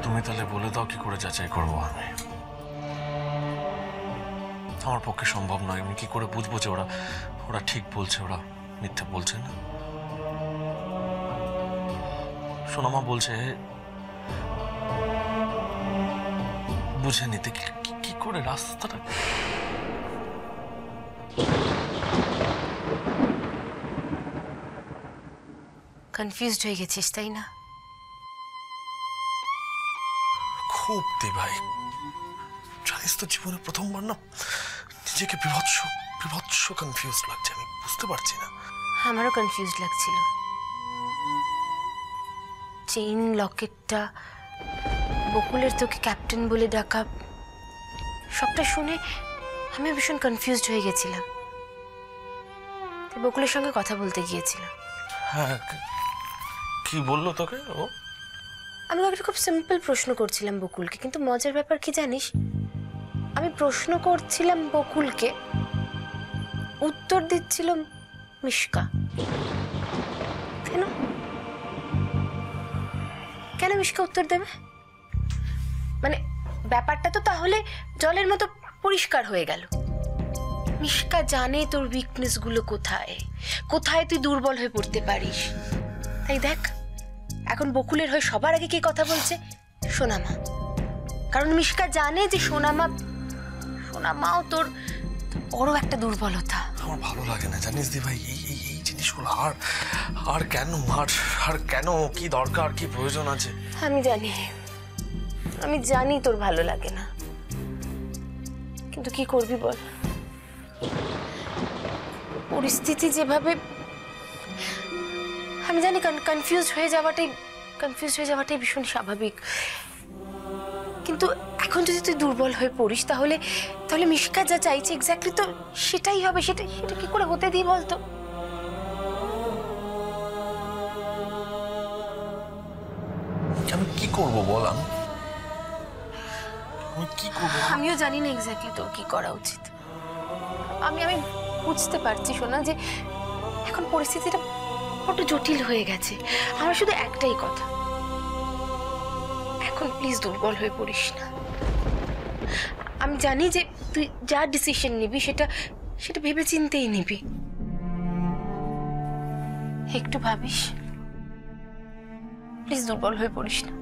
তুমি তাহলে বলে দাও কি করে যাচাই করবো আমি। আমার পক্ষে সম্ভব নয়। আমি কি করে বুঝবো যে ওরা ওরা ঠিক বলছে, ওরা মিথ্যে বলছে না? সোনামা বলছে বুঝে নিতে। কি করে রাস্তাটা? কনফিউজড হয়ে গেছিস তাই না? খুব দি ভাই, জানিস তো জীবনে প্রথমবার না নিজেকে বিভৎস বিভৎস কনফিউজ লাগছে। আমি বুঝতে পারছি না। আমারও কনফিউজ লাগছিল। চেইন লকেটটা, বকুলের তোকে ক্যাপ্টেন বলে ডাকা, সবটা শুনে আমি ভীষণ কনফিউজড হয়ে গেছিলাম। বকুলের সঙ্গে কথা বলতে গিয়েছিলাম। হ্যাঁ, কি বললো তোকে ও? আমি একটা খুব সিম্পল প্রশ্ন করছিলাম বকুলকে, কিন্তু মজার ব্যাপার কি জানিস, আমি প্রশ্ন করছিলাম বকুলকে, উত্তর দিচ্ছিল মিশকা। কেন কেন মিশকা উত্তর দেবে? মানে ব্যাপারটা তো তাহলে জলের মতো পরিষ্কার হয়ে গেল। মিশকা জানে তোর উইকনেস গুলো কোথায়, কোথায় তুই দুর্বল হয়ে পড়তে পারিস। তাই দেখ, এখন বকুলের হয়ে সবার আগে কে কথা বলছে? সোনামা। কারণ মিশকা জানে যে সোনামাও তোর বড় একটা দুর্বলতা। আমার ভালো লাগে না জানিস দি ভাই এই জিনিসগুলো। আর কেন কি দরকার, কি প্রয়োজন আছে? আমি জানি তোর ভালো লাগে না, কিন্তু কি করবি বল? পরিস্থিতি যেভাবে, আমি জানি কনফিউজ হয়ে যাওয়াটাই ভীষণ স্বাভাবিক, কিন্তু এখন যদি তুই দুর্বল হয়ে পড়িস তাহলে মিশকা যা চাইছে এক্স্যাক্টলি তো সেটাই হবে। সেটা কি করে হতে দিই বলতো? আমি কি করব বল? আমি কি করব? আমিও জানি না এক্স্যাক্টলি তোর কি করা উচিত। আমি বুঝতে পারছি শোনা যে এখন পরিস্থিতিটা বড্ড জটিল হয়ে গেছে। আমার শুধু একটাই কথা, এখন প্লিজ দুর্বল হয়ে পড়িস না। আমি জানি যে তুই যা ডিসিশন নিবি সেটা ভেবে চিন্তেই নিবি। একটু ভাবিস, প্লিজ দুর্বল হয়ে পড়িস না।